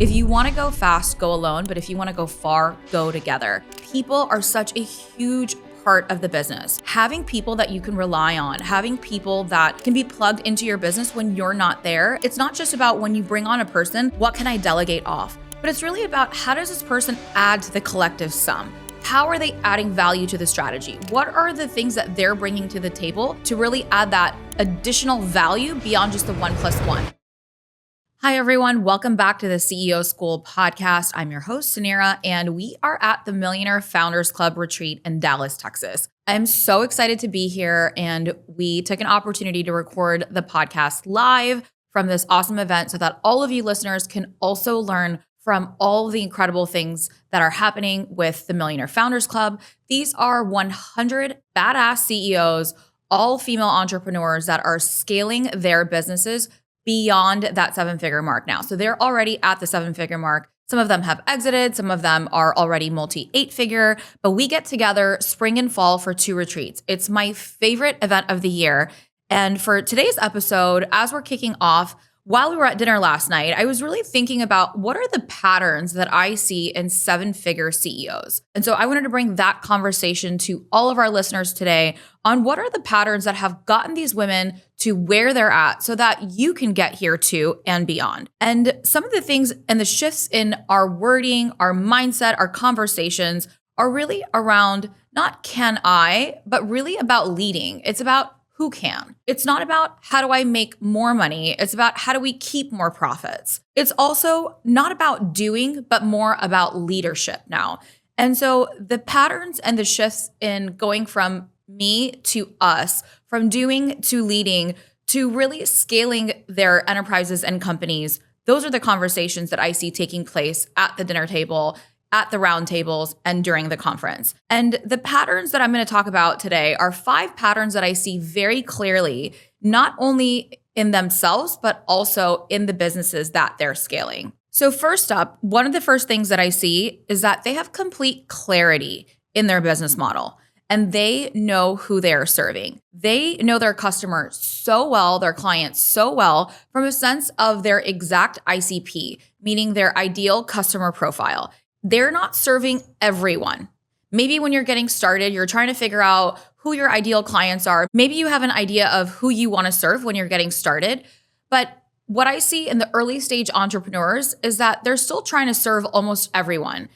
If you want to go fast, go alone. But if you want to go far, go together. People are such a huge part of the business. Having people that you can rely on, having people that can be plugged into your business when you're not there. It's not just about when you bring on a person, what can I delegate off? But it's really about how does this person add to the collective sum? How are they adding value to the strategy? What are the things that they're bringing to the table to really add that additional value beyond just the 1+1? Hi, everyone. Welcome back to the CEO School podcast. I'm your host, Suneera, and we are at the Millionaire Founders Club retreat in Dallas, Texas. I'm so excited to be here, and we took an opportunity to record the podcast live from this awesome event so that all of you listeners can also learn from all of the incredible things that are happening with the Millionaire Founders Club. These are 100 badass CEOs, all female entrepreneurs that are scaling their businesses beyond that 7-figure mark now. So they're already at the 7-figure mark. Some of them have exited. Some of them are already multi-8-figure, but we get together spring and fall for 2 retreats. It's my favorite event of the year. And for today's episode, as we're kicking off, while we were at dinner last night, I was really thinking about what are the patterns that I see in 7-figure CEOs. And so I wanted to bring that conversation to all of our listeners today on what are the patterns that have gotten these women to where they're at so that you can get here too and beyond. And some of the things and the shifts in our wording, our mindset, our conversations are really around not can I, but really about leading. It's about who can. It's not about how do I make more money. It's about how do we keep more profits. It's also not about doing, but more about leadership now. And so the patterns and the shifts in going from me to us, from doing to leading to really scaling their enterprises and companies, those are the conversations that I see taking place at the dinner table, at the round tables, and during the conference. And the patterns that I'm going to talk about today are 5 patterns that I see very clearly, not only in themselves, but also in the businesses that they're scaling. So first up, one of the first things that I see is that they have complete clarity in their business model. And they know who they're serving. They know their customer so well, their clients so well, from a sense of their exact ICP, meaning their ideal customer profile. They're not serving everyone. Maybe when you're getting started, you're trying to figure out who your ideal clients are. Maybe you have an idea of who you want to serve when you're getting started. But what I see in the early stage entrepreneurs is that they're still trying to serve almost everyone.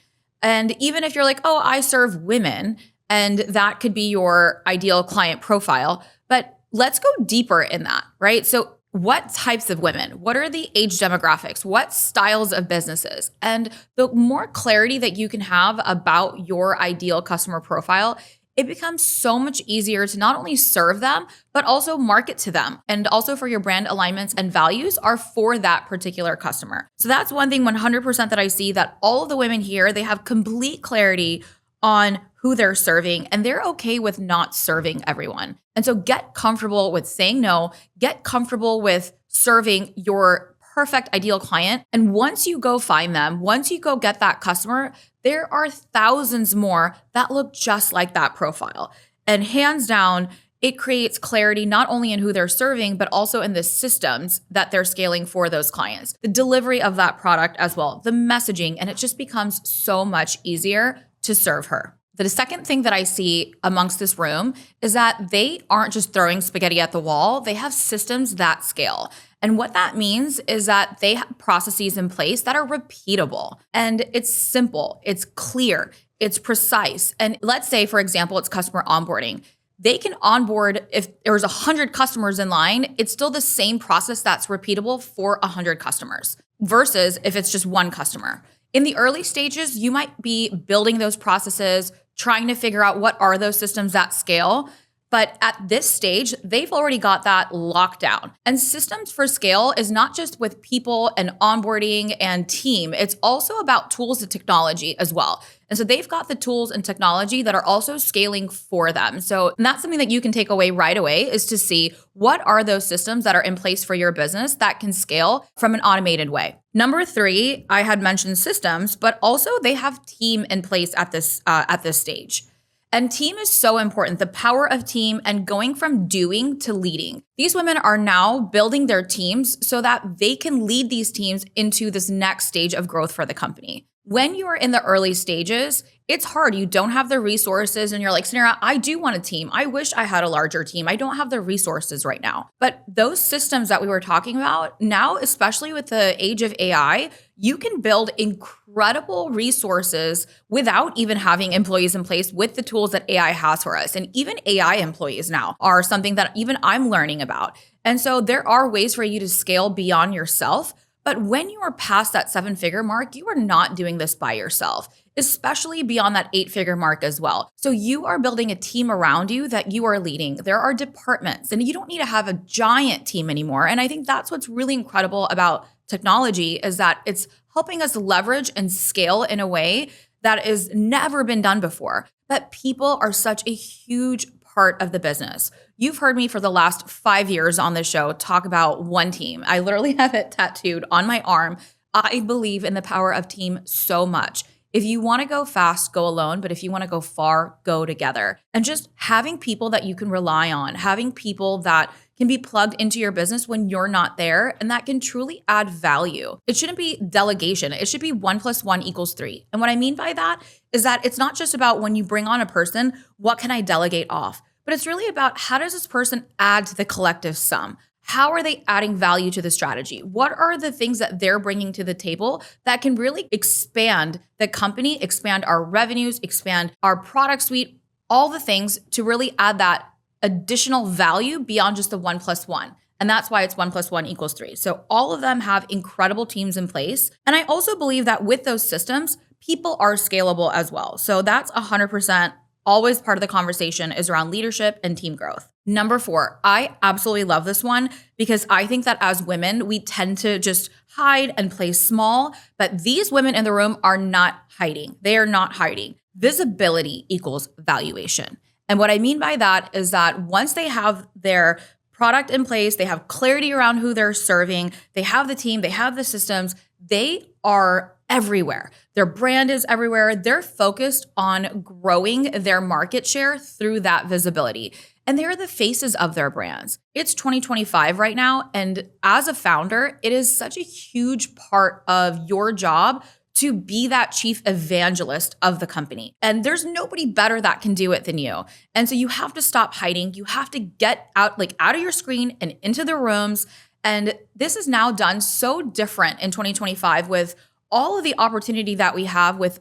And even if you're like, oh, I serve women, and that could be your ideal client profile, but let's go deeper in that, right? So what types of women? What are the age demographics? What styles of businesses? And the more clarity that you can have about your ideal customer profile, it becomes so much easier to not only serve them, but also market to them. And also for your brand alignments and values are for that particular customer. So that's one thing 100% that I see, that all of the women here, they have complete clarity on who they're serving, and they're okay with not serving everyone. And so get comfortable with saying no, get comfortable with serving your perfect ideal client. And once you go find them, once you go get that customer, there are thousands more that look just like that profile. And hands down, it creates clarity not only in who they're serving, but also in the systems that they're scaling for those clients, the delivery of that product as well, the messaging, and it just becomes so much easier to serve her. The second thing that I see amongst this room is that they aren't just throwing spaghetti at the wall. They have systems that scale. And what that means is that they have processes in place that are repeatable. And it's simple, it's clear, it's precise. And let's say, for example, it's customer onboarding. They can onboard, if there's 100 customers in line, it's still the same process that's repeatable for 100 customers versus if it's just one customer. In the early stages, you might be building those processes, trying to figure out what are those systems that scale. But at this stage, they've already got that locked down. And systems for scale is not just with people and onboarding and team. It's also about tools and technology as well. And so they've got the tools and technology that are also scaling for them. So that's something that you can take away right away, is to see what are those systems that are in place for your business that can scale from an automated way. Number 3, I had mentioned systems, but also they have team in place at this stage. And team is so important. The power of team and going from doing to leading. These women are now building their teams so that they can lead these teams into this next stage of growth for the company. When you are in the early stages, it's hard. You don't have the resources and you're like, Suneera, I do want a team. I wish I had a larger team. I don't have the resources right now. But those systems that we were talking about now, especially with the age of AI, you can build incredible resources without even having employees in place with the tools that AI has for us. And even AI employees now are something that even I'm learning about. And so there are ways for you to scale beyond yourself. But when you are past that 7-figure mark, you are not doing this by yourself, especially beyond that 8-figure mark as well. So you are building a team around you that you are leading. There are departments, and you don't need to have a giant team anymore. And I think that's what's really incredible about technology is that it's helping us leverage and scale in a way that has never been done before. But people are such a huge part of the business. You've heard me for the last 5 years on this show talk about one team. I literally have it tattooed on my arm. I believe in the power of team so much. If you want to go fast, go alone. But if you want to go far, go together. And just having people that you can rely on, having people that can be plugged into your business when you're not there and that can truly add value. It shouldn't be delegation. It should be 1 + 1 = 3. And what I mean by that is that it's not just about when you bring on a person, what can I delegate off? But it's really about how does this person add to the collective sum? How are they adding value to the strategy? What are the things that they're bringing to the table that can really expand the company, expand our revenues, expand our product suite, all the things to really add that additional value beyond just the 1 + 1. And that's why it's 1 + 1 = 3. So all of them have incredible teams in place. And I also believe that with those systems, people are scalable as well. So that's 100% always part of the conversation is around leadership and team growth. Number 4, I absolutely love this one because I think that as women, we tend to just hide and play small, but these women in the room are not hiding. They are not hiding. Visibility equals valuation. And what I mean by that is that once they have their product in place, they have clarity around who they're serving, they have the team, they have the systems, they are everywhere. Their brand is everywhere. They're focused on growing their market share through that visibility. And they're the faces of their brands. It's 2025 right now. And as a founder, it is such a huge part of your job to be that chief evangelist of the company. And there's nobody better that can do it than you. And so you have to stop hiding. You have to get out of your screen and into the rooms. And this is now done so different in 2025 with all of the opportunity that we have with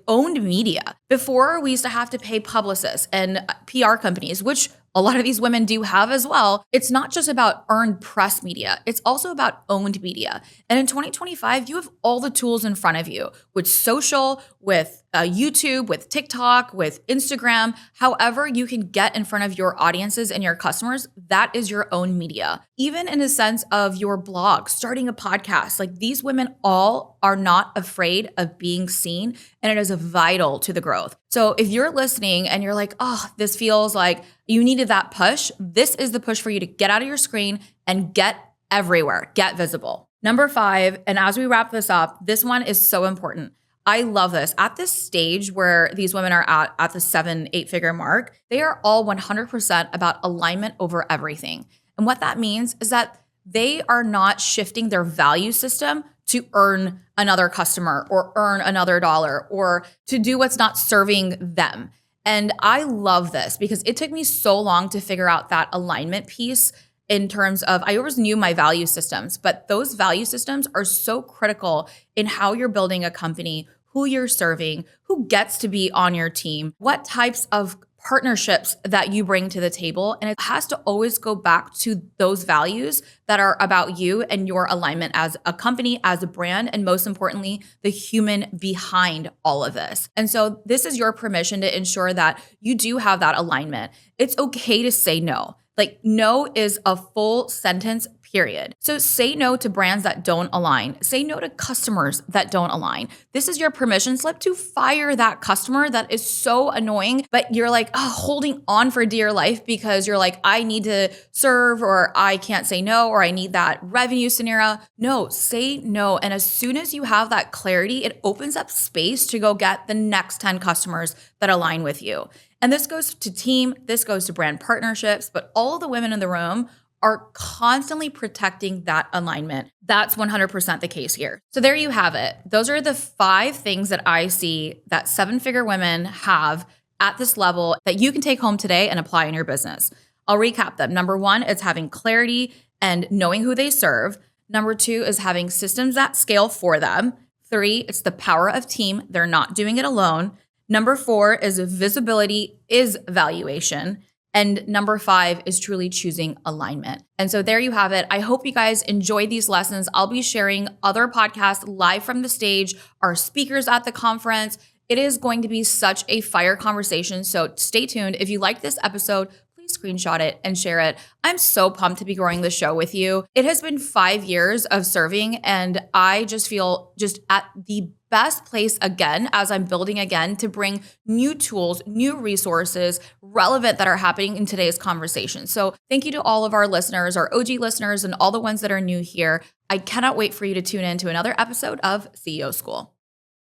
owned media. Before, we used to have to pay publicists and PR companies, which a lot of these women do have as well. It's not just about earned press media. It's also about owned media. And in 2025, you have all the tools in front of you with social, with YouTube, with TikTok, with Instagram, however you can get in front of your audiences and your customers, that is your own media. Even in a sense of your blog, starting a podcast, these women all are not afraid of being seen, and it is vital to the growth. So if you're listening and you're like, oh, this feels like you needed that push, this is the push for you to get out of your screen and get everywhere, get visible. Number 5, and as we wrap this up, this one is so important. I love this. At this stage where these women are at the 7-8-figure mark, they are all 100% about alignment over everything. And what that means is that they are not shifting their value system to earn another customer or earn another dollar or to do what's not serving them. And I love this because it took me so long to figure out that alignment piece in terms of, I always knew my value systems, but those value systems are so critical in how you're building a company, who you're serving, who gets to be on your team, what types of partnerships that you bring to the table. And it has to always go back to those values that are about you and your alignment as a company, as a brand, and most importantly, the human behind all of this. And so this is your permission to ensure that you do have that alignment. It's okay to say no. No is a full sentence, period. So say no to brands that don't align. Say no to customers that don't align. This is your permission slip to fire that customer that is so annoying, but you're like holding on for dear life because you're like, I need to serve, or I can't say no, or I need that revenue, Suneera. No, say no. And as soon as you have that clarity, it opens up space to go get the next 10 customers that align with you. And this goes to team, this goes to brand partnerships, but all of the women in the room are constantly protecting that alignment. That's 100% the case here. So there you have it. Those are the 5 things that I see that 7-figure women have at this level that you can take home today and apply in your business. I'll recap them. Number 1 is having clarity and knowing who they serve. Number 2 is having systems that scale for them. 3, it's the power of team. They're not doing it alone. Number 4 is visibility is valuation. And number 5 is truly choosing alignment. And so there you have it. I hope you guys enjoy these lessons. I'll be sharing other podcasts live from the stage, our speakers at the conference. It is going to be such a fire conversation. So stay tuned. If you like this episode, please screenshot it and share it. I'm so pumped to be growing the show with you. It has been 5 years of serving, and I just feel just at the best place again as I'm building again to bring new tools, new resources relevant that are happening in today's conversation. So thank you to all of our listeners, our OG listeners, and all the ones that are new here. I cannot wait for you to tune in to another episode of CEO School.